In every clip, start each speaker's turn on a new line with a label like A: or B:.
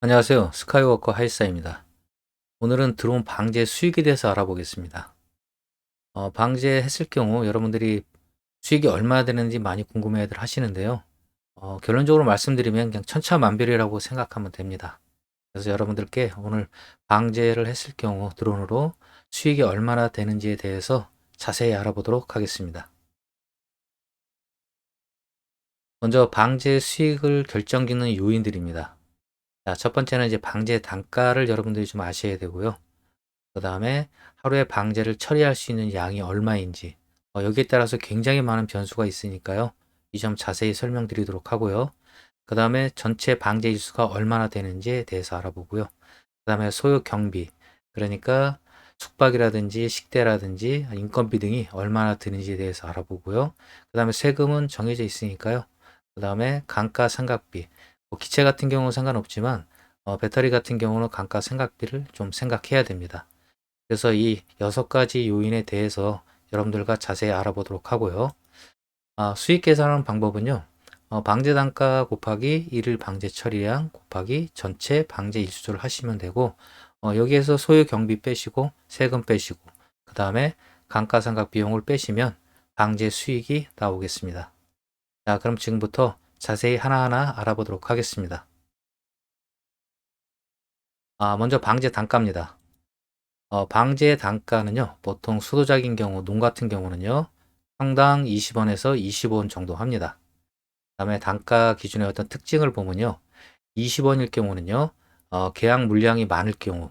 A: 안녕하세요. 스카이워커 하이사입니다. 오늘은 드론 방제 수익에 대해서 알아보겠습니다. 방제했을 경우 여러분들이 수익이 얼마나 되는지 많이 궁금해들 하시는데요. 결론적으로 말씀드리면 그냥 천차만별이라고 생각하면 됩니다. 그래서 여러분들께 오늘 방제를 했을 경우 드론으로 수익이 얼마나 되는지에 대해서 자세히 알아보도록 하겠습니다. 먼저 방제 수익을 결정짓는 요인들입니다. 자, 첫 번째는 이제 방제 단가를 여러분들이 좀 아셔야 되고요. 그 다음에 하루에 방제를 처리할 수 있는 양이 얼마인지, 여기에 따라서 굉장히 많은 변수가 있으니까요. 이 점 자세히 설명드리도록 하고요. 그 다음에 전체 방제 일수가 얼마나 되는지에 대해서 알아보고요. 그 다음에 소요 경비, 그러니까 숙박이라든지 식대라든지 인건비 등이 얼마나 드는지에 대해서 알아보고요. 그 다음에 세금은 정해져 있으니까요. 그 다음에 감가상각비, 기체 같은 경우는 상관없지만 배터리 같은 경우는 감가상각비를 좀 생각해야 됩니다. 그래서 이 6가지 요인에 대해서 여러분들과 자세히 알아보도록 하고요. 수익 계산하는 방법은요. 방제 단가 곱하기 일일 방제 처리량 곱하기 전체 방제 일수를 하시면 되고, 여기에서 소요 경비 빼시고 세금 빼시고 그 다음에 감가상각 비용을 빼시면 방제 수익이 나오겠습니다. 자, 그럼 지금부터 자세히 하나하나 알아보도록 하겠습니다. 먼저 방제 단가입니다. 방제 단가는요, 보통 수도작인 경우, 농 같은 경우는요, 평당 20원에서 25원 정도 합니다. 그 다음에 단가 기준의 어떤 특징을 보면요, 20원일 경우는요, 계약 물량이 많을 경우,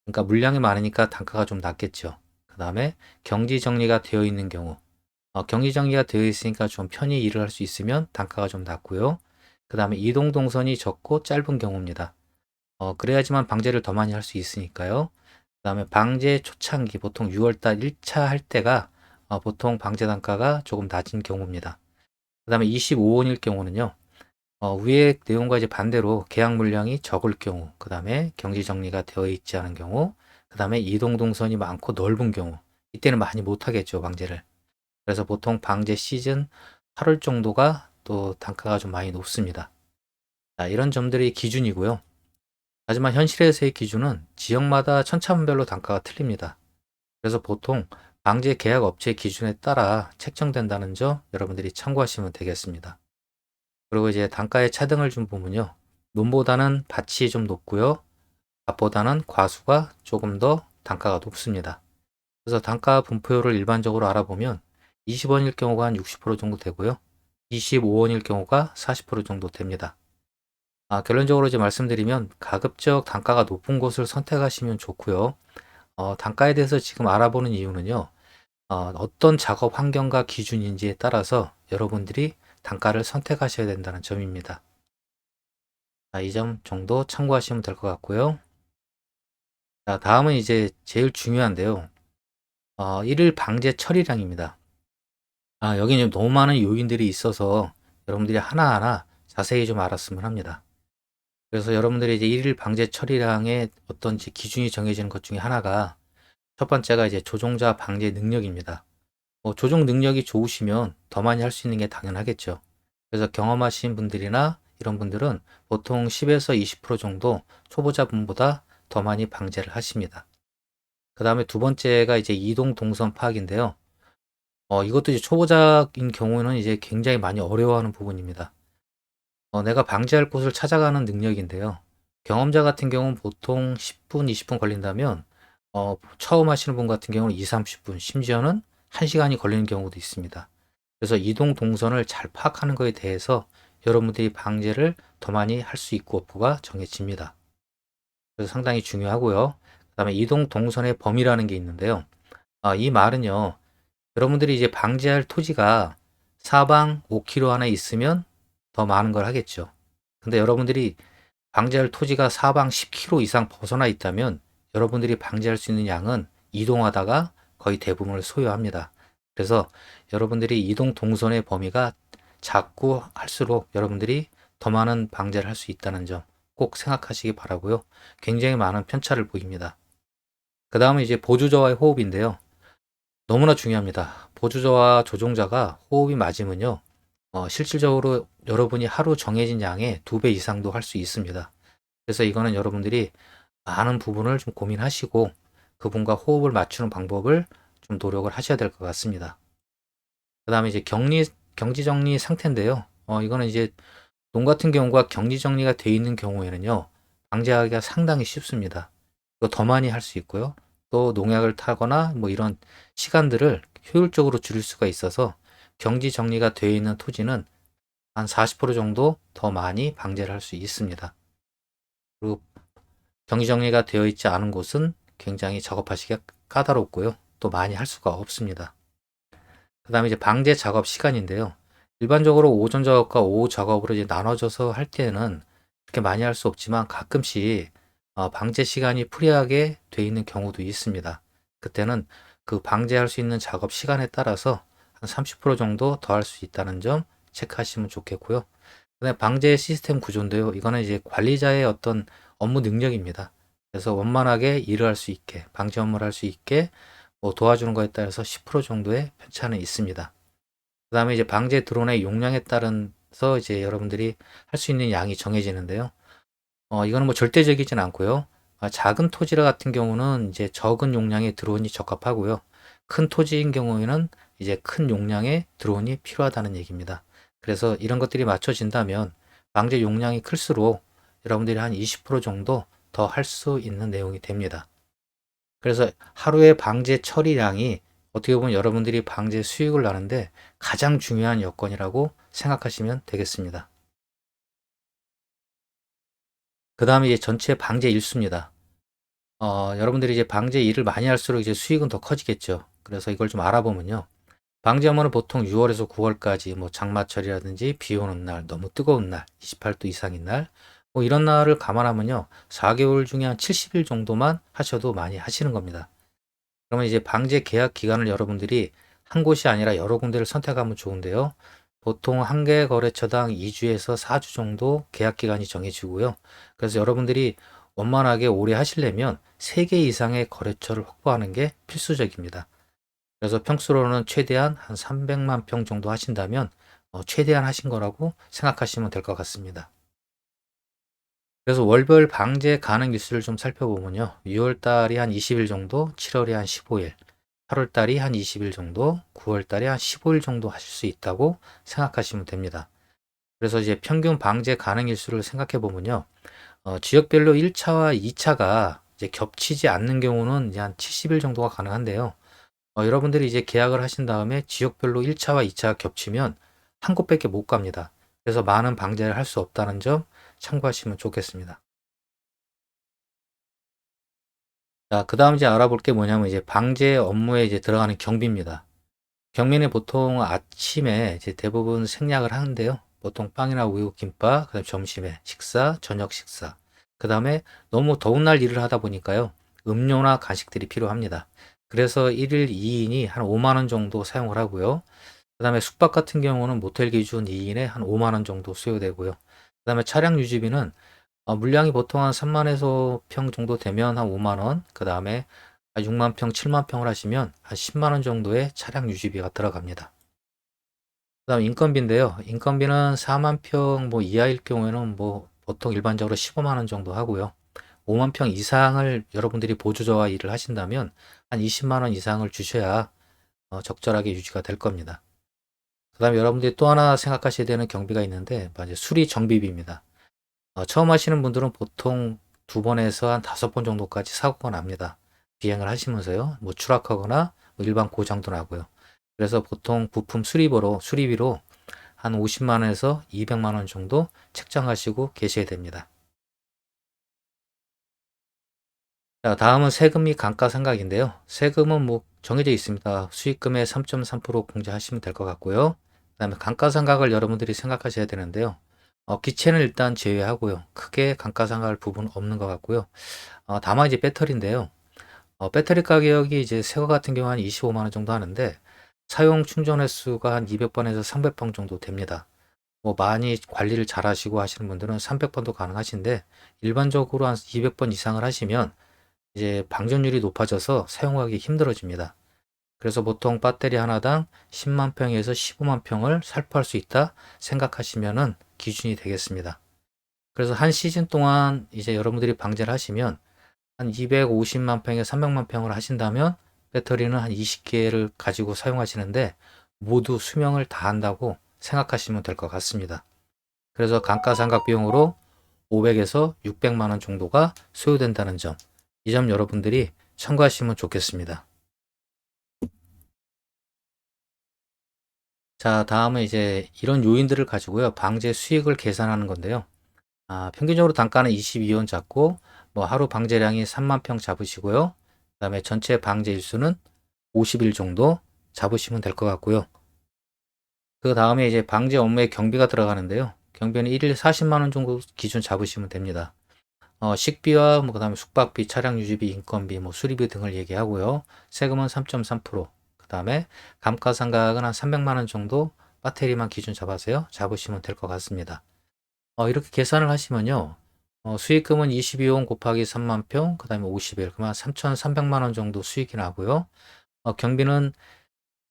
A: 그러니까 물량이 많으니까 단가가 좀 낮겠죠. 그 다음에 경지 정리가 되어 있는 경우, 경지 정리가 되어 있으니까 좀 편히 일을 할 수 있으면 단가가 좀 낮고요. 그 다음에 이동 동선이 적고 짧은 경우입니다. 그래야지만 방제를 더 많이 할 수 있으니까요. 그 다음에 방제 초창기 보통 6월달 1차 할 때가 보통 방제 단가가 조금 낮은 경우입니다. 그 다음에 25원일 경우는요. 위의 내용과 이제 반대로 계약 물량이 적을 경우, 그 다음에 경지 정리가 되어 있지 않은 경우, 그 다음에 이동 동선이 많고 넓은 경우, 이때는 많이 못하겠죠, 방제를. 그래서 보통 방제 시즌 8월 정도가 또 단가가 좀 많이 높습니다. 자, 이런 점들이 기준이고요. 하지만 현실에서의 기준은 지역마다 천차만별로 단가가 틀립니다. 그래서 보통 방제 계약 업체 기준에 따라 책정된다는 점 여러분들이 참고하시면 되겠습니다. 그리고 이제 단가의 차등을 좀 보면요. 논보다는 밭이 좀 높고요. 밭보다는 과수가 조금 더 단가가 높습니다. 그래서 단가 분포율을 일반적으로 알아보면 20원일 경우가 한 60% 정도 되고요. 25원일 경우가 40% 정도 됩니다. 결론적으로 이제 말씀드리면 가급적 단가가 높은 곳을 선택하시면 좋고요. 단가에 대해서 지금 알아보는 이유는요. 어떤 작업 환경과 기준인지에 따라서 여러분들이 단가를 선택하셔야 된다는 점입니다. 이 점 정도 참고하시면 될 것 같고요. 자, 다음은 이제 제일 중요한데요. 일일 방제 처리량입니다. 여기는 너무 많은 요인들이 있어서 여러분들이 하나하나 자세히 좀 알았으면 합니다. 그래서 여러분들이 이제 일일 방제 처리량의 어떤 기준이 정해지는 것 중에 하나가 첫 번째가 이제 조종자 방제 능력입니다. 조종 능력이 좋으시면 더 많이 할 수 있는 게 당연하겠죠. 그래서 경험하신 분들이나 이런 분들은 보통 10에서 20% 정도 초보자분보다 더 많이 방제를 하십니다. 그 다음에 두 번째가 이제 이동 동선 파악인데요. 이것도 이제 초보자인 경우는 이제 굉장히 많이 어려워하는 부분입니다. 내가 방제할 곳을 찾아가는 능력인데요. 경험자 같은 경우는 보통 10분, 20분 걸린다면, 처음 하시는 분 같은 경우는 2, 30분, 심지어는 1시간이 걸리는 경우도 있습니다. 그래서 이동 동선을 잘 파악하는 것에 대해서 여러분들이 방제를 더 많이 할 수 있고 없고가 정해집니다. 그래서 상당히 중요하고요. 그 다음에 이동 동선의 범위라는 게 있는데요. 이 말은요, 여러분들이 이제 방제할 토지가 사방 5km 안에 있으면 더 많은 걸 하겠죠. 근데 여러분들이 방제할 토지가 사방 10km 이상 벗어나 있다면 여러분들이 방제할 수 있는 양은 이동하다가 거의 대부분을 소요합니다. 그래서 여러분들이 이동 동선의 범위가 작고 할수록 여러분들이 더 많은 방제를 할 수 있다는 점 꼭 생각하시기 바라고요. 굉장히 많은 편차를 보입니다. 그 다음은 이제 보조자와의 호흡인데요. 너무나 중요합니다. 보조자와 조종자가 호흡이 맞으면요. 실질적으로 여러분이 하루 정해진 양의 2배 이상도 할 수 있습니다. 그래서 이거는 여러분들이 많은 부분을 좀 고민하시고 그분과 호흡을 맞추는 방법을 좀 노력을 하셔야 될 것 같습니다. 그 다음에 이제 경지 정리 상태인데요. 이거는 이제 농 같은 경우가 경지 정리가 되어 있는 경우에는요, 방제하기가 상당히 쉽습니다. 이거 더 많이 할 수 있고요. 또 농약을 타거나 뭐 이런 시간들을 효율적으로 줄일 수가 있어서 경지 정리가 되어 있는 토지는 한 40% 정도 더 많이 방제를 할 수 있습니다. 그리고 경지 정리가 되어 있지 않은 곳은 굉장히 작업하시기가 까다롭고요. 또 많이 할 수가 없습니다. 그 다음에 이제 방제 작업 시간인데요. 일반적으로 오전 작업과 오후 작업으로 이제 나눠져서 할 때는 그렇게 많이 할 수 없지만 가끔씩 방제 시간이 프리하게 돼 있는 경우도 있습니다. 그때는 그 방제할 수 있는 작업 시간에 따라서 한 30% 정도 더 할 수 있다는 점 체크하시면 좋겠고요. 그다음에 방제 시스템 구조인데요. 이거는 이제 관리자의 어떤 업무 능력입니다. 그래서 원만하게 일을 할 수 있게, 방제 업무를 할 수 있게 뭐 도와주는 거에 따라서 10% 정도의 편차는 있습니다. 그 다음에 이제 방제 드론의 용량에 따라서 이제 여러분들이 할 수 있는 양이 정해지는데요. 이거는 뭐 절대적이진 않고요. 작은 토지 같은 경우는 이제 적은 용량의 드론이 적합하고요. 큰 토지인 경우에는 이제 큰 용량의 드론이 필요하다는 얘기입니다. 그래서 이런 것들이 맞춰진다면 방제 용량이 클수록 여러분들이 한 20% 정도 더 할 수 있는 내용이 됩니다. 그래서 하루의 방제 처리량이 어떻게 보면 여러분들이 방제 수익을 나는데 가장 중요한 여건이라고 생각하시면 되겠습니다. 그 다음에 이제 전체 방제 일수입니다. 여러분들이 이제 방제 일을 많이 할수록 이제 수익은 더 커지겠죠. 그래서 이걸 좀 알아보면요. 방제 업무는 보통 6월에서 9월까지 뭐 장마철이라든지 비 오는 날, 너무 뜨거운 날, 28도 이상인 날, 뭐 이런 날을 감안하면요. 4개월 중에 한 70일 정도만 하셔도 많이 하시는 겁니다. 그러면 이제 방제 계약 기간을 여러분들이 한 곳이 아니라 여러 군데를 선택하면 좋은데요. 보통 한 개 거래처당 2주에서 4주 정도 계약 기간이 정해지고요. 그래서 여러분들이 원만하게 오래 하시려면 3개 이상의 거래처를 확보하는 게 필수적입니다. 그래서 평수로는 최대한 한 300만 평 정도 하신다면 최대한 하신 거라고 생각하시면 될 것 같습니다. 그래서 월별 방제 가능 일수를 좀 살펴보면요. 6월 달이 한 20일 정도, 7월이 한 15일, 8월 달이 한 20일 정도, 9월 달이 한 15일 정도 하실 수 있다고 생각하시면 됩니다. 그래서 이제 평균 방제 가능 일수를 생각해 보면요. 지역별로 1차와 2차가 이제 겹치지 않는 경우는 이제 한 70일 정도가 가능한데요. 여러분들이 이제 계약을 하신 다음에 지역별로 1차와 2차가 겹치면 한 곳밖에 못 갑니다. 그래서 많은 방제를 할 수 없다는 점 참고하시면 좋겠습니다. 자, 그 다음 이제 알아볼 게 뭐냐면 이제 방제 업무에 이제 들어가는 경비입니다. 경비는 보통 아침에 이제 대부분 생략을 하는데요. 보통 빵이나 우유, 김밥, 그다음에 점심에 식사, 저녁 식사. 그 다음에 너무 더운 날 일을 하다 보니까요. 음료나 간식들이 필요합니다. 그래서 1일 2인이 한 5만 원 정도 사용을 하고요. 그 다음에 숙박 같은 경우는 모텔 기준 2인에 한 5만 원 정도 수요되고요. 그 다음에 차량 유지비는 물량이 보통 한 3만에서 평 정도 되면 한 5만 원, 그 다음에 6만 평, 7만 평을 하시면 한 10만 원 정도의 차량 유지비가 들어갑니다. 그 다음 인건비인데요. 인건비는 4만 평 뭐 이하일 경우에는 뭐 보통 일반적으로 15만 원 정도 하고요. 5만 평 이상을 여러분들이 보조자와 일을 하신다면 한 20만 원 이상을 주셔야 적절하게 유지가 될 겁니다. 그 다음에 여러분들이 또 하나 생각하셔야 되는 경비가 있는데 이제 수리 정비비입니다. 처음 하시는 분들은 보통 2번에서 한 5번 정도까지 사고가 납니다. 비행을 하시면서요. 뭐 추락하거나 뭐 일반 고장도 나고요. 그래서 보통 부품 수리비로 한 50만 원에서 200만 원 정도 책정하시고 계셔야 됩니다. 자, 다음은 세금 및 감가상각인데요. 세금은 뭐 정해져 있습니다. 수익금의 3.3% 공제하시면 될 것 같고요. 그다음에 감가상각을 여러분들이 생각하셔야 되는데요. 기체는 일단 제외하고요. 크게 감가상각할 부분 없는 것 같고요. 다만 이제 배터리인데요. 배터리 가격이 이제 새 거 같은 경우 한 25만 원 정도 하는데 사용 충전 횟수가 한 200번에서 300번 정도 됩니다. 뭐 많이 관리를 잘 하시고 하시는 분들은 300번도 가능하신데 일반적으로 한 200번 이상을 하시면 이제 방전율이 높아져서 사용하기 힘들어집니다. 그래서 보통 배터리 하나당 10만 평에서 15만 평을 살포할 수 있다 생각하시면은 기준이 되겠습니다. 그래서 한 시즌 동안 이제 여러분들이 방제를 하시면 한 250만 평에 300만 평을 하신다면 배터리는 한 20개를 가지고 사용하시는데 모두 수명을 다 한다고 생각하시면 될 것 같습니다. 그래서 감가상각 비용으로 500에서 600만 원 정도가 소요된다는 점, 이 점 여러분들이 참고하시면 좋겠습니다. 자, 다음은 이제 이런 요인들을 가지고요. 방제 수익을 계산하는 건데요. 평균적으로 단가는 22원 잡고 뭐 하루 방제량이 3만 평 잡으시고요. 그다음에 전체 방제 일수는 50일 정도 잡으시면 될 것 같고요. 그 다음에 이제 방제 업무에 경비가 들어가는데요. 경비는 1일 40만 원 정도 기준 잡으시면 됩니다. 식비와 뭐 그다음에 숙박비, 차량 유지비, 인건비, 뭐 수리비 등을 얘기하고요. 세금은 3.3%. 그다음에 감가상각은 한 300만 원 정도 배터리만 기준 잡아서요. 잡으시면 될 것 같습니다. 이렇게 계산을 하시면요. 수익금은 22원 곱하기 3만 평, 그다음에 50일, 그러면 3,300만 원 정도 수익이 나고요. 경비는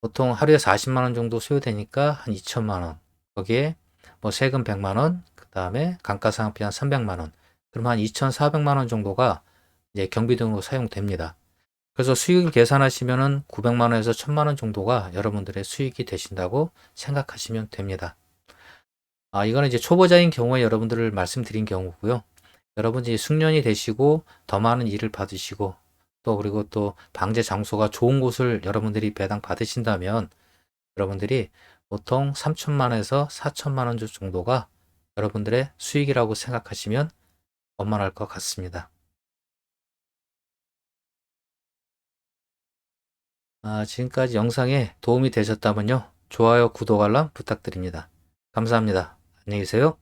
A: 보통 하루에 40만 원 정도 소요되니까 한 2천만 원. 거기에 뭐 세금 100만 원, 그다음에 감가상각비 한 300만 원. 그럼 한 2,400만 원 정도가 이제 경비 등으로 사용됩니다. 그래서 수익을 계산하시면은 900만 원에서 1,000만 원 정도가 여러분들의 수익이 되신다고 생각하시면 됩니다. 이거는 이제 초보자인 경우에 여러분들을 말씀드린 경우고요. 여러분들이 숙련이 되시고 더 많은 일을 받으시고 또 그리고 또 방제 장소가 좋은 곳을 여러분들이 배당 받으신다면 여러분들이 보통 3천만에서 4천만 원 정도가 여러분들의 수익이라고 생각하시면 원만할 것 같습니다. 지금까지 영상에 도움이 되셨다면요. 좋아요, 구독, 알람 부탁드립니다. 감사합니다. 안녕히 계세요.